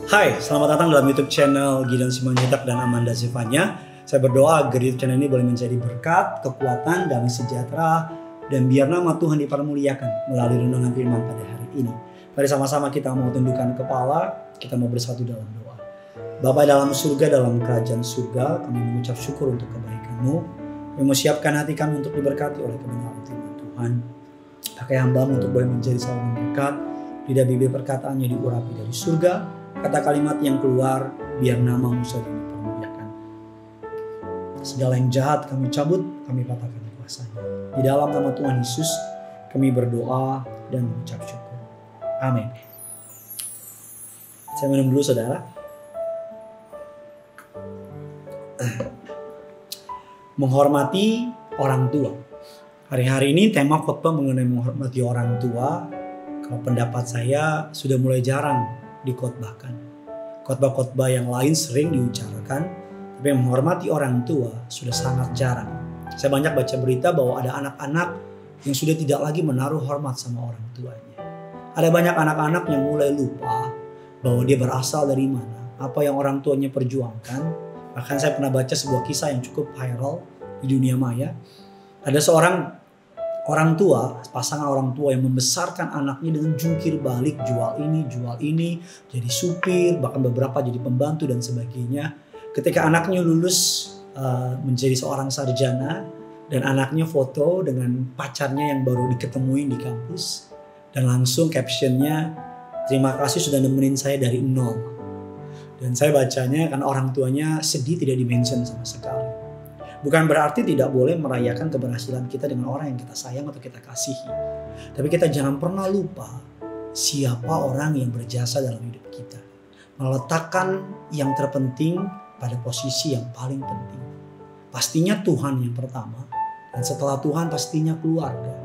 Hai, selamat datang dalam YouTube channel Gideon Simanjuntak dan Amanda Zevanya. Saya berdoa agar YouTube channel ini boleh menjadi berkat, kekuatan, damai sejahtera, dan biar nama Tuhan dipermuliakan melalui renungan firman pada hari ini. Mari sama-sama kita mau tundukkan kepala, kita mau bersatu dalam doa. Bapa dalam surga, dalam kerajaan surga, kami mengucap syukur untuk kebaikan-Mu. Kami mau siapkan hati kami untuk diberkati oleh kebenaran firman Tuhan. Pakai hamba-Mu untuk boleh menjadi saluran berkat, lidah bibir perkataannya diurapi dari surga. Kata kalimat yang keluar, biar nama-Mu saja dipermuliakan. Segala yang jahat kami cabut, kami patahkan kuasanya. Di dalam nama Tuhan Yesus, kami berdoa dan mengucap syukur. Amin. Saya minum dulu saudara. Menghormati orang tua. Hari-hari ini tema khotbah mengenai menghormati orang tua. Kalau pendapat saya sudah mulai jarang dikhotbahkan. Khotbah-khotbah yang lain sering diucapkan, tapi menghormati orang tua sudah sangat jarang. Saya banyak baca berita bahwa ada anak-anak yang sudah tidak lagi menaruh hormat sama orang tuanya. Ada banyak anak-anak yang mulai lupa bahwa dia berasal dari mana, apa yang orang tuanya perjuangkan. Bahkan saya pernah baca sebuah kisah yang cukup viral di dunia maya. Ada seorang orang tua, pasangan orang tua yang membesarkan anaknya dengan jungkir balik, jual ini, jadi supir, bahkan beberapa jadi pembantu dan sebagainya. Ketika anaknya lulus menjadi seorang sarjana dan anaknya foto dengan pacarnya yang baru diketemuin di kampus dan langsung captionnya, terima kasih sudah nemenin saya dari nol. Dan saya bacanya karena orang tuanya sedih tidak dimention sama sekali. Bukan berarti tidak boleh merayakan keberhasilan kita dengan orang yang kita sayang atau kita kasihi. Tapi kita jangan pernah lupa siapa orang yang berjasa dalam hidup kita. Meletakkan yang terpenting pada posisi yang paling penting. Pastinya Tuhan yang pertama. Dan setelah Tuhan pastinya keluarga.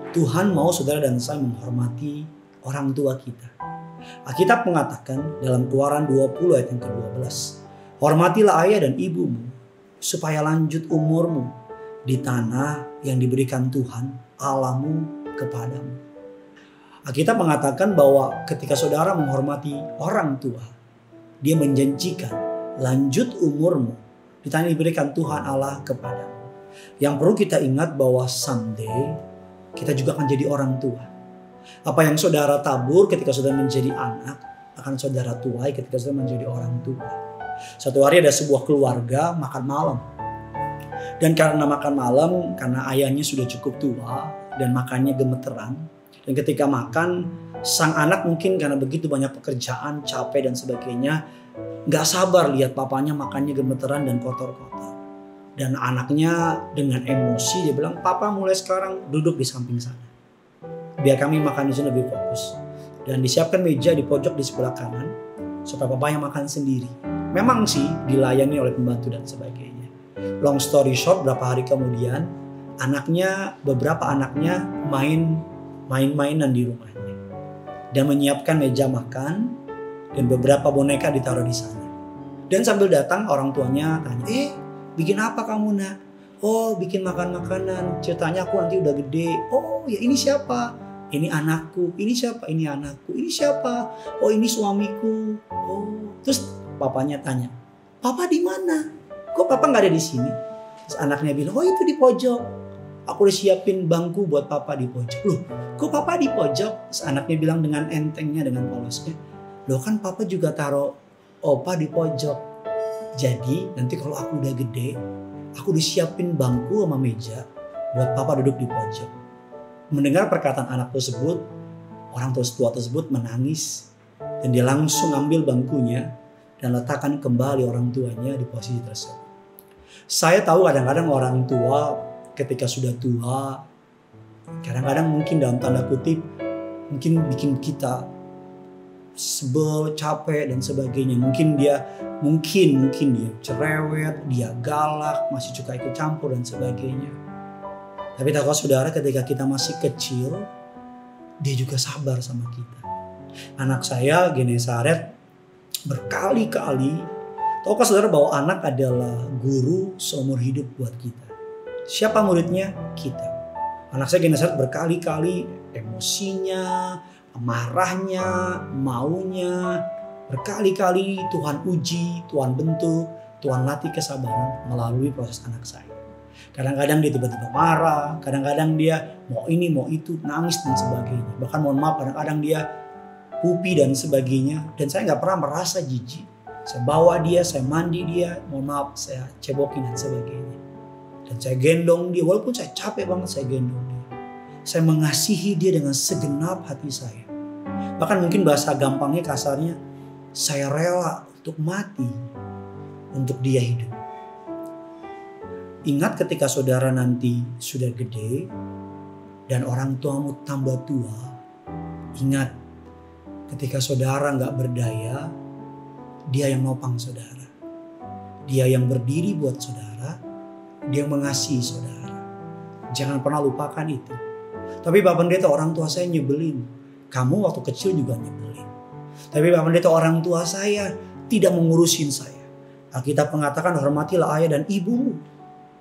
Tuhan mau saudara dan saya menghormati orang tua kita. Alkitab mengatakan dalam Keluaran 20 ayat yang ke-12. Hormatilah ayah dan ibumu, supaya lanjut umurmu di tanah yang diberikan Tuhan Allahmu kepadamu. Alkitab mengatakan bahwa ketika saudara menghormati orang tua, dia menjanjikan lanjut umurmu di tanah yang diberikan Tuhan Allah kepadamu. Yang perlu kita ingat bahwa someday kita juga akan jadi orang tua. Apa yang saudara tabur ketika saudara menjadi anak, akan saudara tuai ketika saudara menjadi orang tua. Suatu hari ada sebuah keluarga makan malam. Dan karena makan malam, karena ayahnya sudah cukup tua dan makannya gemeteran. Dan ketika makan, sang anak mungkin karena begitu banyak pekerjaan, capek dan sebagainya, gak sabar lihat papanya makannya gemeteran dan kotor-kotor. Dan anaknya dengan emosi dia bilang, papa mulai sekarang duduk di samping sana. Biar kami makan di sini lebih fokus. Dan disiapkan meja di pojok di sebelah kanan, supaya papa yang makan sendiri. Memang sih dilayani oleh pembantu dan sebagainya. Long story short, beberapa hari kemudian beberapa anaknya main-mainan di rumahnya. Dan menyiapkan meja makan dan beberapa boneka ditaruh di sana. Dan sambil datang orang tuanya tanya, bikin apa kamu nak? Oh bikin makan-makanan, ceritanya aku nanti udah gede. Oh ya ini siapa? Ini anakku. Ini siapa? Ini anakku. Ini siapa? Oh ini suamiku. Oh terus papanya tanya, papa di mana? Kok papa nggak ada di sini? Terus anaknya bilang, oh itu di pojok. Aku udah siapin bangku buat papa di pojok. Loh, kok papa di pojok? Terus anaknya bilang dengan entengnya, dengan polosnya, loh kan papa juga taruh opa di pojok. Jadi nanti kalau aku udah gede, aku disiapin bangku sama meja buat papa duduk di pojok. Mendengar perkataan anak tersebut, orang tua tersebut menangis dan dia langsung ambil bangkunya dan letakkan kembali orang tuanya di posisi tersebut. Saya tahu kadang-kadang orang tua ketika sudah tua, kadang-kadang mungkin dalam tanda kutip, mungkin bikin kita sebel, capek dan sebagainya. Mungkin dia cerewet, dia galak, masih suka ikut campur dan sebagainya. Tapi tahukah saudara ketika kita masih kecil, dia juga sabar sama kita. Anak saya Genesaret berkali-kali, tahukah saudara bahwa anak adalah guru seumur hidup buat kita. Siapa muridnya? Kita. Anak saya Genesaret berkali-kali emosinya, marahnya, maunya. Berkali-kali Tuhan uji, Tuhan bentuk, Tuhan latih kesabaran melalui proses anak saya. Kadang-kadang dia tiba-tiba marah, kadang-kadang dia mau ini, mau itu, nangis dan sebagainya. Bahkan mohon maaf, kadang-kadang dia pupi dan sebagainya. Dan saya nggak pernah merasa jijik. Saya bawa dia, saya mandi dia, mohon maaf, saya cebokin dan sebagainya. Dan saya gendong dia, walaupun saya capek banget saya gendong dia. Saya mengasihi dia dengan segenap hati saya. Bahkan mungkin bahasa gampangnya, kasarnya, saya rela untuk mati untuk dia hidup. Ingat ketika saudara nanti sudah gede dan orang tuamu tambah tua. Ingat ketika saudara gak berdaya, dia yang nopang saudara. Dia yang berdiri buat saudara. Dia yang mengasihi saudara. Jangan pernah lupakan itu. Tapi Bapak Pendeta, orang tua saya nyebelin. Kamu waktu kecil juga nyebelin. Tapi Bapak Pendeta, orang tua saya tidak mengurusin saya. Alkitab mengatakan hormatilah ayah dan ibumu.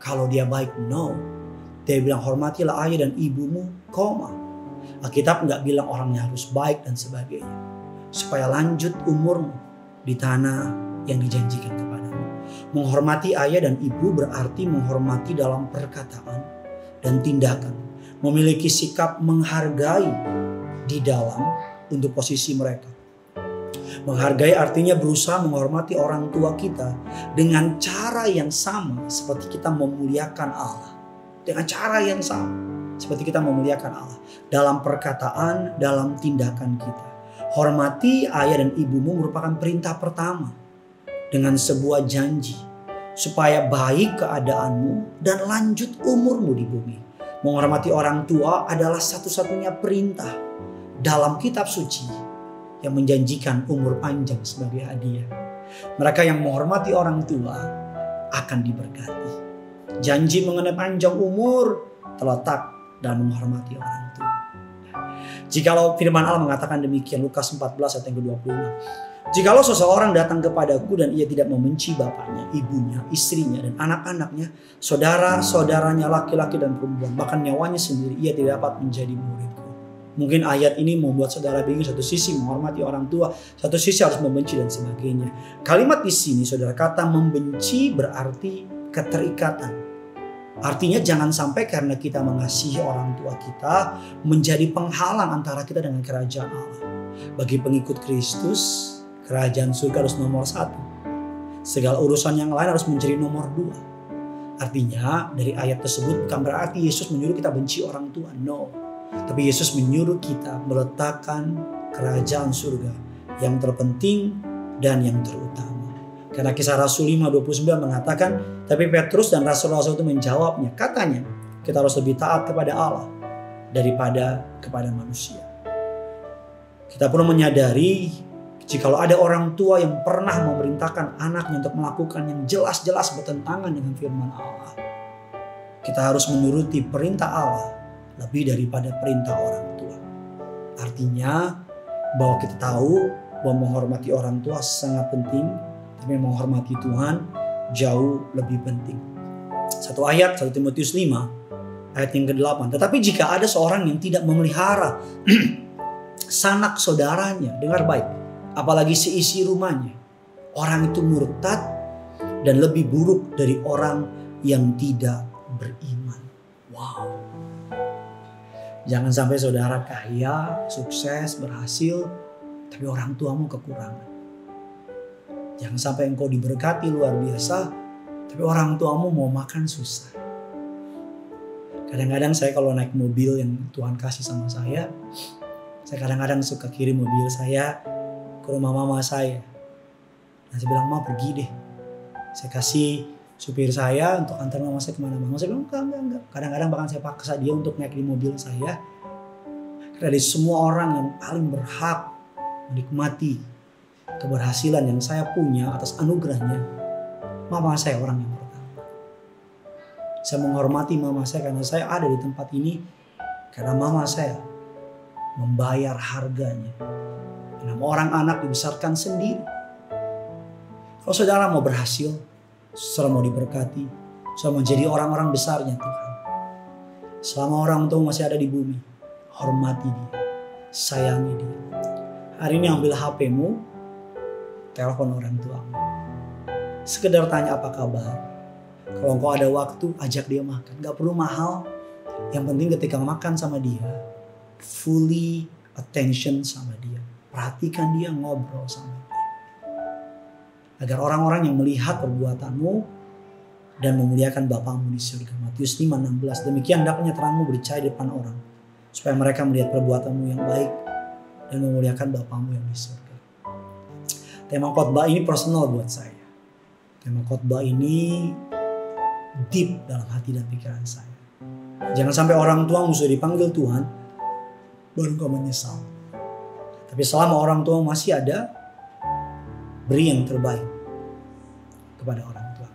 Kalau dia baik, no. Dia bilang hormatilah ayah dan ibumu, koma. Alkitab nggak bilang orangnya harus baik dan sebagainya. Supaya lanjut umurmu di tanah yang dijanjikan kepadamu. Menghormati ayah dan ibu berarti menghormati dalam perkataan dan tindakan. Memiliki sikap menghargai di dalam untuk posisi mereka. Menghargai artinya berusaha menghormati orang tua kita dengan cara yang sama seperti kita memuliakan Allah. Dengan cara yang sama seperti kita memuliakan Allah. Dalam perkataan, dalam tindakan kita. Hormati ayah dan ibumu merupakan perintah pertama. Dengan sebuah janji. Supaya baik keadaanmu dan lanjut umurmu di bumi. Menghormati orang tua adalah satu-satunya perintah dalam kitab suci yang menjanjikan umur panjang sebagai hadiah. Mereka yang menghormati orang tua akan diberkati. Janji mengenai panjang umur terletak dalam menghormati orang tua. Jikalau firman Allah mengatakan demikian, Lukas 14 ayat yang ke-26. Jikalau seseorang datang kepadaku dan ia tidak membenci bapaknya, ibunya, istrinya, dan anak-anaknya, saudara-saudaranya laki-laki dan perempuan, bahkan nyawanya sendiri, ia tidak dapat menjadi muridku. Mungkin ayat ini membuat saudara bingung, satu sisi menghormati orang tua, satu sisi harus membenci dan sebagainya. Kalimat di sini saudara, kata membenci berarti keterikatan. Artinya jangan sampai karena kita mengasihi orang tua kita menjadi penghalang antara kita dengan kerajaan Allah. Bagi pengikut Kristus, kerajaan surga harus nomor 1. Segala urusan yang lain harus menjadi nomor 2. Artinya dari ayat tersebut bukan berarti Yesus menyuruh kita benci orang tua. No. Tapi Yesus menyuruh kita meletakkan kerajaan surga yang terpenting dan yang terutama. Karena Kisah Rasul 5:29 mengatakan, tapi Petrus dan rasul-rasul itu menjawabnya, katanya kita harus lebih taat kepada Allah daripada kepada manusia. Kita perlu menyadari jikalau ada orang tua yang pernah memerintahkan anaknya untuk melakukan yang jelas-jelas bertentangan dengan firman Allah, kita harus menuruti perintah Allah lebih daripada perintah orang tua. Artinya bahwa kita tahu bahwa menghormati orang tua sangat penting, tapi menghormati Tuhan jauh lebih penting. Satu ayat 1 Timotius 5 ayat yang ke-8. Tetapi jika ada seorang yang tidak memelihara sanak saudaranya, dengar baik, apalagi seisi rumahnya, orang itu murtad dan lebih buruk dari orang yang tidak beriman. Wow. Jangan sampai saudara kaya, sukses, berhasil, tapi orang tuamu kekurangan. Jangan sampai engkau diberkati luar biasa, tapi orang tuamu mau makan susah. Kadang-kadang saya kalau naik mobil yang Tuhan kasih sama saya kadang-kadang suka kirim mobil saya ke rumah mama saya. Nah, saya bilang, "Ma, pergi deh." Saya kasih supir saya untuk antar mama saya kemana-mana. Mama saya bilang, enggak. Kadang-kadang bahkan saya paksa dia untuk naik di mobil saya. Karena dari semua orang yang paling berhak menikmati keberhasilan yang saya punya atas anugerahnya, mama saya orang yang pertama. Saya menghormati mama saya karena saya ada di tempat ini karena mama saya membayar harganya. Karena orang anak dibesarkan sendiri. Kalau saudara mau berhasil, saudara mau diberkati, saudara mau jadi orang-orang besarnya Tuhan, selama orang tua masih ada di bumi, hormati dia. sayangi dia. Hari ini ambil HP-mu, telepon orang tuamu. Sekedar tanya apa kabar. Kalau engkau ada waktu, ajak dia makan. Gak perlu mahal. Yang penting ketika makan sama dia, fully attention sama dia. Perhatikan dia, ngobrol sama dia. Agar orang-orang yang melihat perbuatanmu dan memuliakan Bapamu di surga. Matius 5:16. Demikian hendaknya terangmu bercahaya di depan orang, supaya mereka melihat perbuatanmu yang baik dan memuliakan Bapamu yang di surga. Tema khotbah ini personal buat saya. Tema khotbah ini deep dalam hati dan pikiran saya. Jangan sampai orang tuamu sudah dipanggil Tuhan, baru kau menyesal. Tapi selama orang tua masih ada, beri yang terbaik kepada orang tua.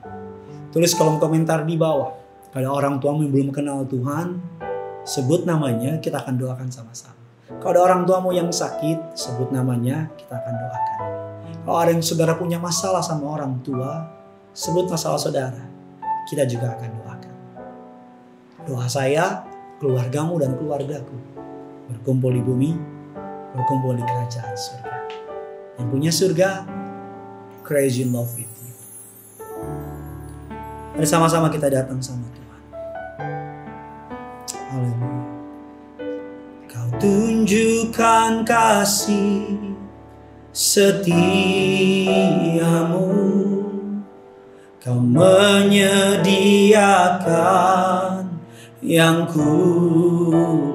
Tulis kolom komentar di bawah. Kalau orang tuamu yang belum kenal Tuhan, sebut namanya, kita akan doakan sama-sama. Kalau ada orang tuamu yang sakit, sebut namanya, kita akan doakan. Kalau ada yang saudara punya masalah sama orang tua, sebut masalah saudara, kita juga akan doakan. Doa saya, keluargamu dan keluargaku berkumpul di bumi, berkumpul di kerajaan surga. Yang punya surga, crazy in love with you. Mari sama-sama kita datang sama Tuhan. Haleluya. Kau tunjukkan kasih setiamu, kau menyediakan yang ku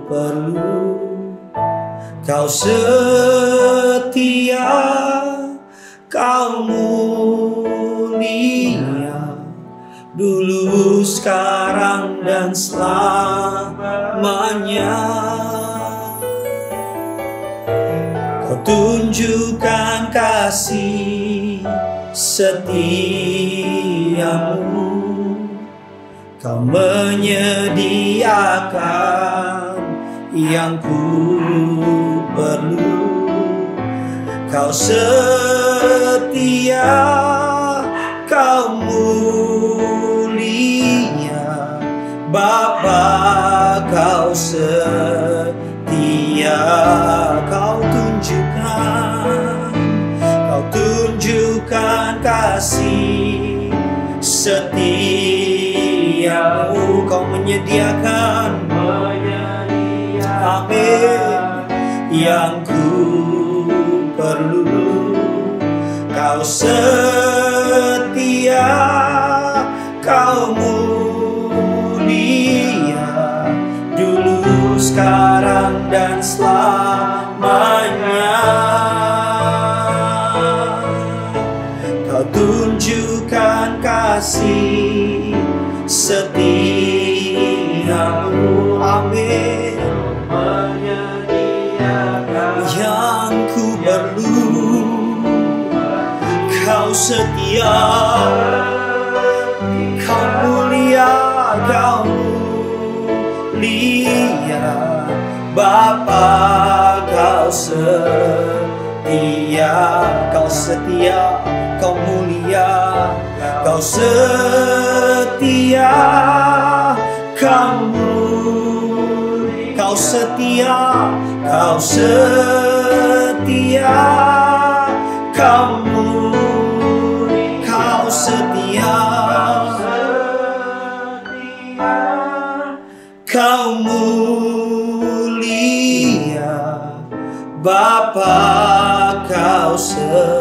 perlu. Kau setia, kau mulia, dulu, sekarang, dan selamanya. Kau tunjukkan kasih setiamu, kau menyediakan yang ku perlu. Kau setia, kau mulia, Bapa, kau setia. Kau tunjukkan kasih setiamu, kau menyediakan amin yang ku perlu. Kau setia, kau mulia, dulu, sekarang, dan selamanya. Kau tunjukkan kasih setiamu, amin, yang ku perlu. Kau setia, kau mulia, kau mulia, Bapa, kau setia. Kau setia, kau mulia, kau setia, kamu. Kau setia, kau setia, kamu. Kau setia, kau mulia, Bapa, kau setia.